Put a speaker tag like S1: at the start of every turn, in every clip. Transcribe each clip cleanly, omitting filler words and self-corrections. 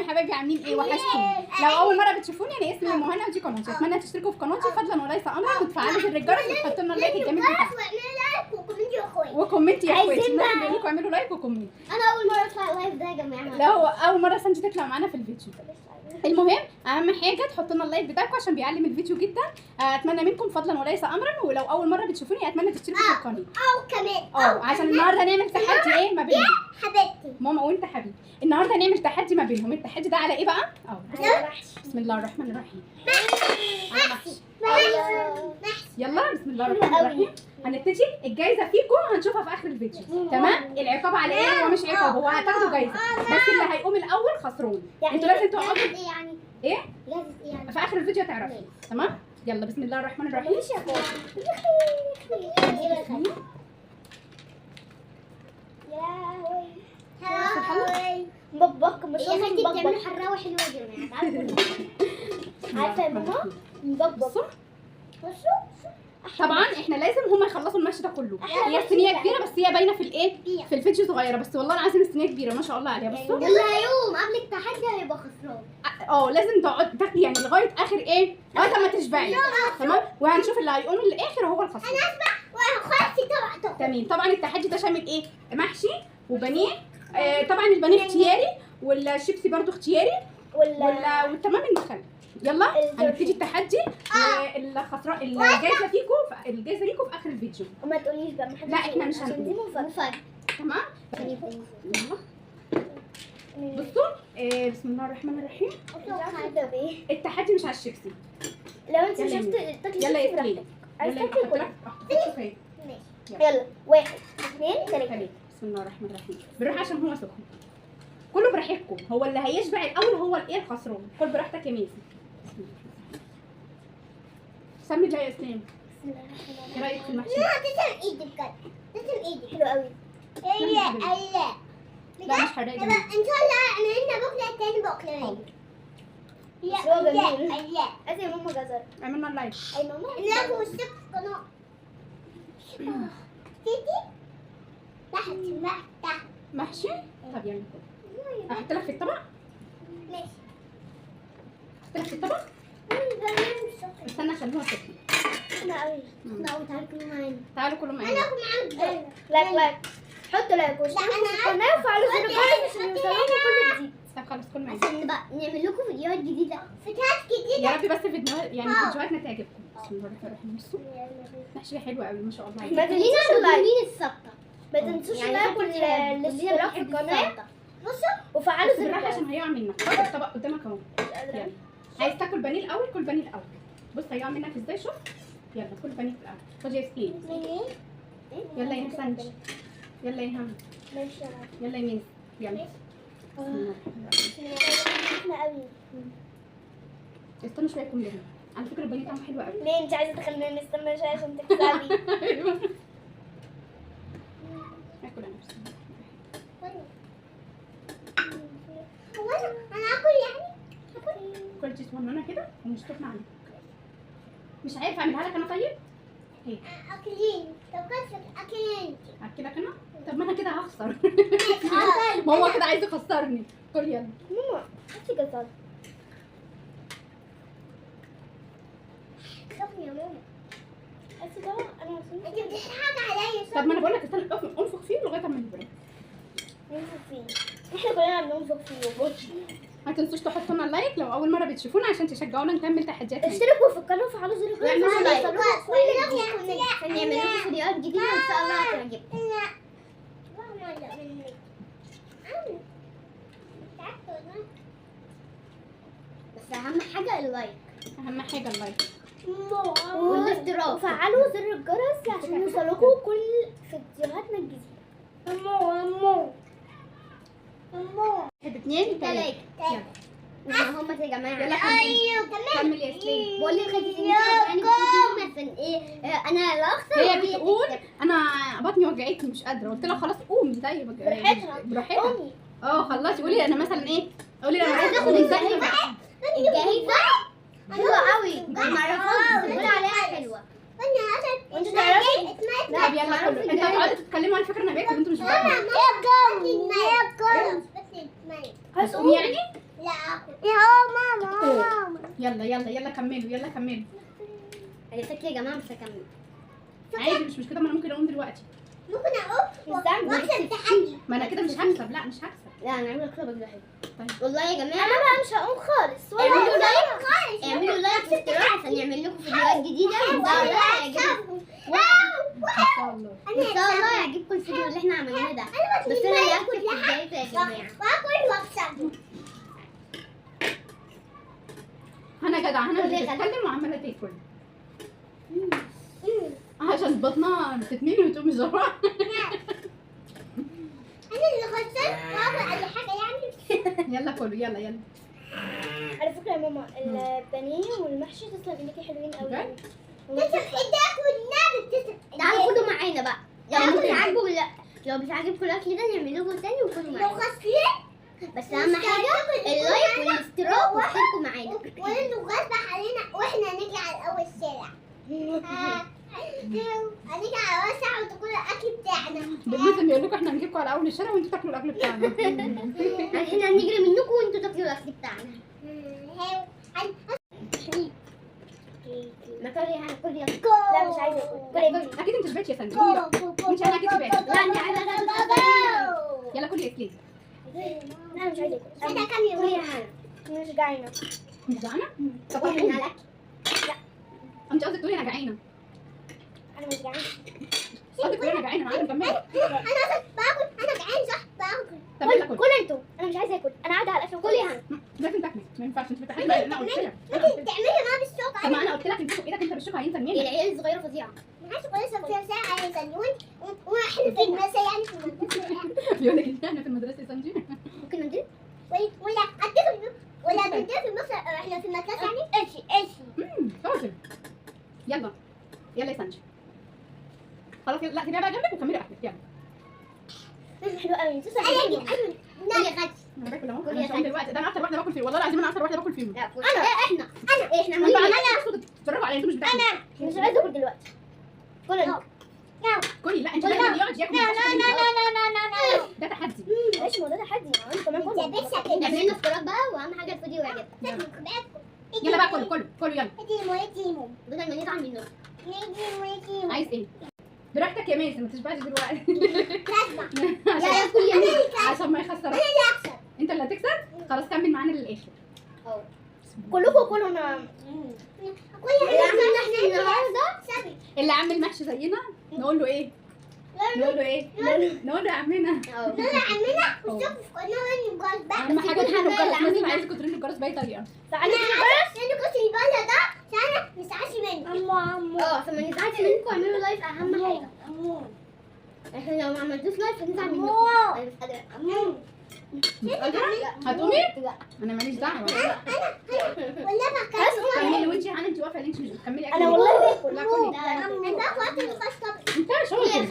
S1: يا حبايبي عاملين ايه؟ وحشتوني. لو اول مره بتشوفوني انا اسمي مهنا ودي قناتي، اتمنى تشتركوا في قناتي فضلا وليس امرا وتفعلوا زر الجرس وتحطوا لنا اللايك الجميل بتاعكم وكومنتي يا اخواتي. بقول لكم اعملوا لايك وكومنت.
S2: انا اول مره اطلع لايف ده يا جماعه.
S1: لا هو اول مره سانجي تطلع معانا في الفيديو. المهم اهم حاجه تحطوا لنا اللايك بتاعكم عشان بيعلم الفيديو جدا. اتمنى منكم فضلا وليس امرا، ولو اول مره بتشوفوني اتمنى تشتركوا في القناه
S2: او كمان
S1: عشان النهارده نعمل تحدي ايه ما بينهم.
S2: حبيبتي
S1: ماما وانت حبيبي النهارده هنعمل تحدي ما بينهم. التحدي ده على ايه بقى؟ بسم الله الرحمن الرحيم. يلا بسم الله الرحمن الرحيم. هنبتدي. الجايزه فيكم هنشوفها في اخر الفيديو. تمام؟ العقاب على ايه؟ هو مش عقاب، هو هتاخدوا جايزه بس اللي هيقوم الاول خسران. انتوا لازم تقعدوا
S2: يعني
S1: ايه؟
S2: يعني
S1: في اخر الفيديو تعرفوا. تمام؟ يلا بسم الله الرحمن الرحيم.
S2: باباك مش بابا حراوه حلوه يا جماعه. عارفه يا ماما بابا
S1: طبعا احنا لازم هما يخلصوا المشي ده كله. هي الصينيه كبيره بس هي باينه في الايه؟ في الفيديو صغيره بس والله العظيم الصينيه كبيره ما شاء الله عليها. بصوا
S2: اللي هيقوم قبل التحدي هيبقى خسران.
S1: لازم تقعد تاكلي يعني لغايه اخر ايه؟ لغايه ما تشبعي. تمام؟ وهنشوف اللي هيقوم للاخر هو الخسران.
S2: انا اسمع واخواتي طبعا.
S1: تمام. طبعا التحدي ده شامل ايه؟ محشي وبانيه. طبعا البانيه اختياري والشيبسي برضو اختياري والتمام المخلل. يلا هنبتدي التحدي. الخسران الجايزه ليكم في اخر الفيديو.
S2: وما تقوليش بقى
S1: لا احنا مش هنقول.
S2: مفاجاه.
S1: تمام؟ بصوا بسم الله الرحمن الرحيم. التحدي مش على الشيبسي.
S2: لو انت شفت تاكلي
S1: يلا يا
S2: براحتك. عايز
S1: يلا
S2: تاكل كل
S1: ماشي.
S2: يلا 1 2 3.
S1: بسم الله الرحمن الرحيم. بالراحه عشان هو سخن. كله براحتكم. هو اللي هيشبع الاول هو الايه الخسران. كل براحتك يا ميسي. سمي الله يا اسلام. ايه رايك في المحشي؟
S2: لا تسلم ايدي بجد. تسلم ايدي حلو قوي.
S1: لا مش حراق
S2: ان شاء الله انا هنا بكره تاني بكره. يا ادي ماما جزر.
S1: عملنا اللايك.
S2: اي ماما لا هو الشيف قناه. تيجي تحت
S1: محشي. طب يعني احط لك في الطبق.
S2: ماشي.
S1: احط لك في الطبق. استنى عشان هو سخن.
S2: لا قوي. لا تعالوا كلوا معانا.
S1: تعالوا كلوا معانا.
S2: انا اكل معاكم. لايك حطوا لايك واشتركوا في القناه وفعلوا زر الجرس عشان يوصلكم كل جديد.
S1: طب خلاص كل معانا
S2: عشان بقى نعمل لكم فيديوهات جديده. فيديوهات جديده
S1: يا رب بس فيديوهاتنا تعجبكم. بسم الله الرحمن الرحيم. بصوا محشي حلو قوي ما شاء الله.
S2: ما تنسوش لايك السبطه. ما تنسوش لايك والاشتراك في القناه. بصوا وفعلوا زر
S1: بالراحه
S2: الجرس.
S1: عشان هيقع منك. خد الطبق قدامك اهو. يلا عايز تاكل بانيه الاول كل بانيه الاول. بص هيقع منك ازاي شوف. يلا كل بانيه الاول. خد يا سكين. يلا يا سانج. يلا يا هم.
S2: ماشي
S1: يلا يا ميس. يلا
S2: احنا قوي.
S1: استنوا شويه كلهم. على فكره البانيه طعمه حلو قوي.
S2: ليه انت عايزه تخلينا نستنى شويه عشان تكسبي؟
S1: ايوه اكل انا بس.
S2: هو انا اكل يعني؟
S1: كل شيء صغننه كده ومش تخنع عليك. مش عارف اعملها لك انا طيب؟ هي
S2: اكلين. طب كيف اكلين؟
S1: اكلك انا؟ طب ما انا كده هخسر. ما هو كده عايز يخسرني. كل يلا
S2: ماما هاتي جزر. سخن يا ماما. هاتي جزر. انا انت بتضحكي عليا.
S1: طب ما انا بقول لك استنى انفخ فيه لغايه ما يبرد.
S2: ننفخ فيه. احنا كلنا بننفخ فيه.
S1: ما تنسوش تحطوا لنا اللايك لو اول مره بتشوفونا عشان تشجعونا نكمل تحديات.
S2: اشتركوا في القناه وفعلوا زر الجرس
S1: يعني
S2: عشان نعمل لكم فيديوهات جديده وان شاء الله هتعجبكم. بس اهم حاجه اللايك.
S1: اهم حاجه اللايك
S2: والاشتراك وفعلوا زر الجرس عشان يوصلكم كل فيديوهاتنا الجديده.
S1: واحد اتنين تلاته.
S2: يلا هم يا جماعه.
S1: يلا كمل يا سليم.
S2: بقول لك عشان ايه انا الاخسر.
S1: هي بتقول انا بطني وجعتني مش قادره. قلت لها خلاص قومي زي براحتها. خلصي قولي انا مثلا ايه. قولي انا عايزه اخد الجاهزه.
S2: حلوه قوي. ما اعرفهاش بتقول عليها حلوه. وانت تعرفي
S1: طب يلا كله. انتوا هتقعدوا تتكلموا على فكره انا باكل وانتوا مش بتاكلوا.
S2: خلاص
S1: هتقوم يعني؟
S2: لا
S1: يلا يلا يلا كملوا يلا كملوا.
S2: انا فاكره يا جماعه مش هكمل.
S1: عادي مش مشكله، ما انا ممكن اقوم دلوقتي.
S2: ممكن اقوم واكسب تحدي.
S1: ما انا كده مش هكسب. لا مش هكسب.
S2: لا انا هعمل كده بجد.
S1: طيب
S2: والله يا جماعه انا بقى مش هقوم خالص. اعملوا لايك خالص. اعملوا لايك واشتراك عشان يعمل لكم فيديوهات جديده ان شاء الله يعجبكم.
S1: ان شاء الله.
S2: ان شاء الله يعجبكم الفيديو اللي احنا عملناه ده. بس انا اللي هاكل في بدايته يا جماعه. واكل واكسب.
S1: انا جدع، انا اللي بتتكلم وعماله تاكل عشان بطنها بتتملي وتقوم بسرعه.
S2: انا اللي خسرت واكل اي حاجه يعني.
S1: يلا كلوا يلا يلا.
S2: على فكره يا ماما البانيه والمحشي تسلم ايديكي حلوين قوي.
S1: بجد؟
S2: تسلم ايدك والنبي تعالوا خدوا معانا بقى. لو مش عاجبكم لا، لو مش عاجبكم الاكل ده نعمل لكم تاني وكلوا معانا. لو خسرت بس اهم حاجه اللايك والاشتراك واشتركوا معانا. وانتوا غصب علينا واحنا نيجي على اول الشارع. هنيجي على اول الشارع وتاكلوا الاكل بتاعنا.
S1: لازم يقول لكم احنا هنجيبكم على اول الشارع وانتوا تاكلوا الاكل بتاعنا.
S2: احنا هنجري منكم وانتوا تاكلوا الاكل بتاعنا. ما كلي هناكل يا لا مش عايزه اكل.
S1: اكيد انت شبعتي يا سندوره. انت انا اكيد شبعت.
S2: لا انت عايزه تاكل.
S1: يلا كلي يا سليم.
S2: انا مش عايزه اكل. انت كم يوم يا مش جعانه.
S1: مش جعانه؟ طب
S2: واحنا
S1: قومي.
S2: على الاكل. لا
S1: انت قصدك تقولي انا جعانه.
S2: انا مش جعانه.
S1: قصدك تقولي انا جعانه. انا عايزه اكمل.
S2: انا اصلا باكل. انا جعان صح باكل.
S1: طب يلا كل.
S2: كل انتوا. انا مش عايزه اكل. انا قاعده على الاكل. كل يا هنا.
S1: لازم تاكلي. ما ينفعش انت بتحبي. انا قلت لك.
S2: ممكن تعملي معاه بالشوكه.
S1: طب ما انا قلت لك انت ايدك انت بالشوكه هينزل منك.
S2: العيال الصغيره فظيعه. ما عادش كويسه فيها ساعه يسلمون واحنا في المدرسه يعني في المدرسه.
S1: بيقول لك ان احنا في المدرسه يا سنجي.
S2: ممكن ندير ولا اديكم ولا ندير في المدرسه. احنا في المدرسه يعني ايش
S1: فاضل. يلا يلا يا سنجي. خلاص لا سيبيها بقى جنبك وكملي اكلك يلا.
S2: حلو قوي. انا اجي
S1: انا باكل اهو. انا مش هقوم دلوقتي. ده انا اكتر واحده باكل فيه والله العظيم. انا اكتر واحده باكل فيهم.
S2: احنا
S1: انتوا عمالين تتفرجوا عليا. انتوا مش بتاكلوا.
S2: انا مش عايزه اكل دلوقتي. كل
S1: كلي. لا انت لازم يقعد ياكل. ده تحدي.
S2: ايش ما ده تحدي. انت كمان كله عملنا افتراض بقى واهم حاجه الفيديو يعجبك.
S1: يلا بقى كله يلا.
S2: بدل ما نزعل منه.
S1: عايز ايه؟ براحتك يا مازن ما تشبعش دلوقتي.
S2: يا كل يمين
S1: عشان ما يخسرك. انت اللي هتكسب. خلاص كمل معانا للاخر.
S2: كلكم كلوا انا اللي عملنا احنا النهارده
S1: اللي عامل محشي زينا نقول له ايه؟ نقول له ايه؟ نقول له يا عمنا.
S2: وشوفوا في قناه الجرس بقى.
S1: اهم حاجه ترنوا الجرس. لازم عايزكم ترنوا الجرس باي طريقه.
S2: تعالوا الجرس الباندا ده عشان ما نزعلش منه. عشان ما نزعلش منكم اعملوا لايك اهم حاجه. احنا لو ما عملتوش لايك هنزعل منكم.
S1: هتقومي؟ انا ماليش دعوه. كملي وانتي هنا انت واقفه ليه؟ انت مش بتكملي اكل.
S2: انا والله باكل.
S1: لا كلي.
S2: انا باكل اكل الخاص طبعا.
S1: انت شغلك.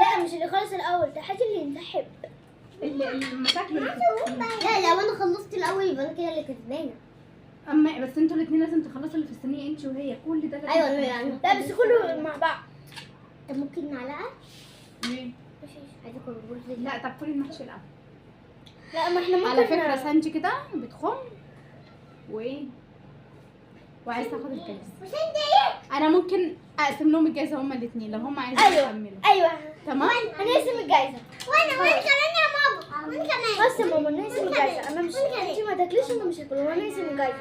S2: لا مش اللي خلص الاول، ده حاجه اللي نحب.
S1: المشاكل
S2: لا لو انا خلصت الاول يبقى انا كده اللي كسبانه.
S1: اما بس انتوا الاثنين لازم تخلصوا اللي في الصينيه انت وهي كل ده.
S2: ايوه يعني لا بس كله مع بعض. طب ممكن معلقه؟
S1: ليه؟
S2: مفيش، عايزه كربوز.
S1: لا طب كلي المحشي الاول.
S2: لا ما احنا ممكن
S1: على فكره سانجي كده بتخم وايه وعايزه تاخد الجايزه. انا ممكن اقسم لهم الجايزه هما الاثنين لو هما عايزين يكملوا.
S2: ايوه
S1: تمام.
S2: هنقسم الجايزه. وانا كمان يا ماما. وانا كمان. بس يا ماما نقسم الجايزه. انا مش انتي ما تاكليش وانا مش هاكل وانا نقسم الجايزه.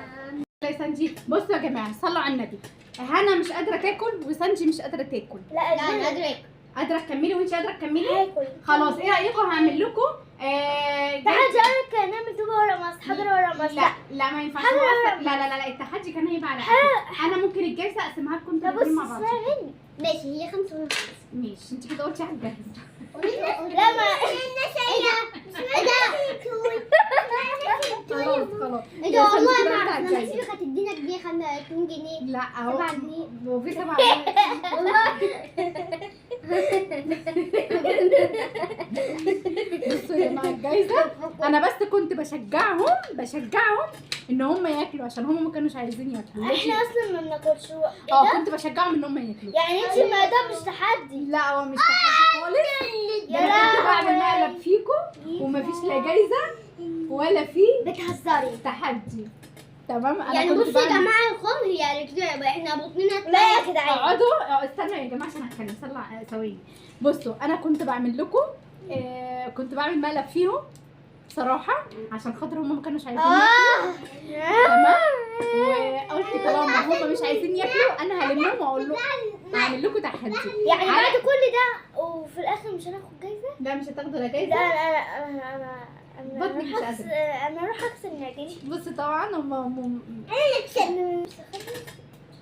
S1: لا سانجي بصوا يا جماعه صلوا على النبي. هنا مش قادره تاكل وسانجي مش قادره تاكل.
S2: لا انا قادره اكل.
S1: قادره تكملي وانت قادره تكملي؟
S2: هاكل.
S1: خلاص ايه رايكم هعمل لكم
S2: تعالي اقولك نعمل توبه ورا مصر. حاضر ورا مصر.
S1: لا لا ما ينفعش. لا لا لا التحدي كان هيبقى على أكل. انا ممكن الجايزه اقسمها لكم انتوا الاثنين مع بعض.
S2: ماشي هي 5 ونص.
S1: ماشي انت كده قلتي هتجهز.
S2: لا ما ايه ده
S1: خلاص خلاص.
S2: ايه ده والله ما اعرف. لما سيبك هتدينا جنيه 2 جنيه.
S1: لا اهو
S2: 7 جنيه.
S1: هو في 7 جنيه
S2: والله.
S1: بصوا يا جماعه الجايزه انا بس كنت بشجعهم ان هم ياكلوا عشان هم ما كانوش عايزين ياكلوا.
S2: احنا اصلا ما بناكلش.
S1: كنت بشجعهم ان هم ياكلوا.
S2: يعني انت ما ده مش تحدي.
S1: لا هو مش تحدي خالص.
S2: يا
S1: ده انا كنت بعمل
S2: لهوي.
S1: مقلب فيكم ومفيش لا جايزه ولا في
S2: بتهزري.
S1: تحدي. تمام. انا
S2: يعني
S1: كنت
S2: بصوا يا
S1: بعمل-
S2: جماعه الخمر يعني كده احنا بطننا لا يا جدعان.
S1: اقعدوا استنوا يا جماعه عشان هتكلم ثواني. بصوا انا كنت بعمل لكم كنت بعمل مقلب فيهم بصراحه عشان خاطر هم ما كانوش عايزين ياكلوا. تمام. وقلت طالما هم مش عايزين ياكلوا انا هلمهم واقول لهم هعمل لكم تحدي.
S2: يعني بعد كل ده وفي الاخر مش هناخد جايزه؟
S1: لا مش هتاخدوا لا
S2: لا
S1: جايزه.
S2: انا
S1: بطني مش قادرة.
S2: انا اروح اغسل معدتي.
S1: بصوا طبعا هم
S2: انا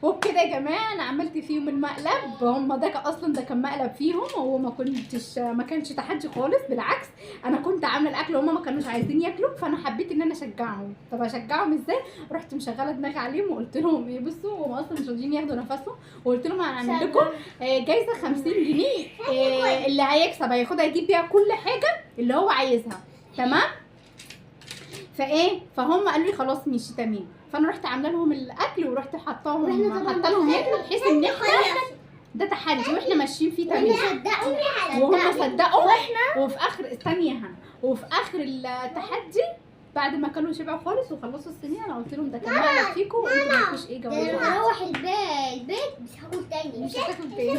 S1: وبكده يا جماعه انا عملت فيهم المقلب. هم ده اصلا ده كان مقلب فيهم. هو ما كانش تحدي خالص بالعكس. انا كنت عامله الاكل وهم ما كانوش عايزين ياكلوا فانا حبيت ان انا اشجعهم. طب اشجعهم ازاي؟ رحت مشغله دماغي عليهم وقلت لهم ايه بصوا هم اصلا مش راضيين ياخدوا نفسهم وقلت لهم هنعمل لكم جايزه 50 جنيه. اللي هيكسب هياخدها يجيب بيها كل حاجه اللي هو عايزها. تمام. فهم قالوا لي خلاص ماشي تمام. فانا رحت عامله لهم الاكل ورحت حاطه لهم ياكلوا بحيث ان احنا ده تحدي واحنا ماشيين فيه تمام. وهم صدقوا وفي اخر استني هنا وفي اخر التحدي بعد ما كانوا شبعوا خالص وخلصوا الصينيه انا قلت لهم ده كان مقلب فيكم وانتوا مالكوش ايه جوازه.
S2: لما اروح البيت مش هاكل تاني.
S1: مش هتاكلوا تاني.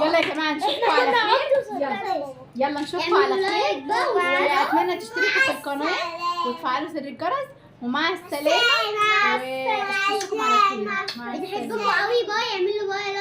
S1: يلا يا جماعه نشوفكم على خير. يلا نشوفكم على خير. واتمنى تشتركوا في القناه وتفعلوا زر الجرس ومع السلامه واشوفكم على خير. مع السلامه.
S2: بنحبكم قوي. باي. اعملوا باي.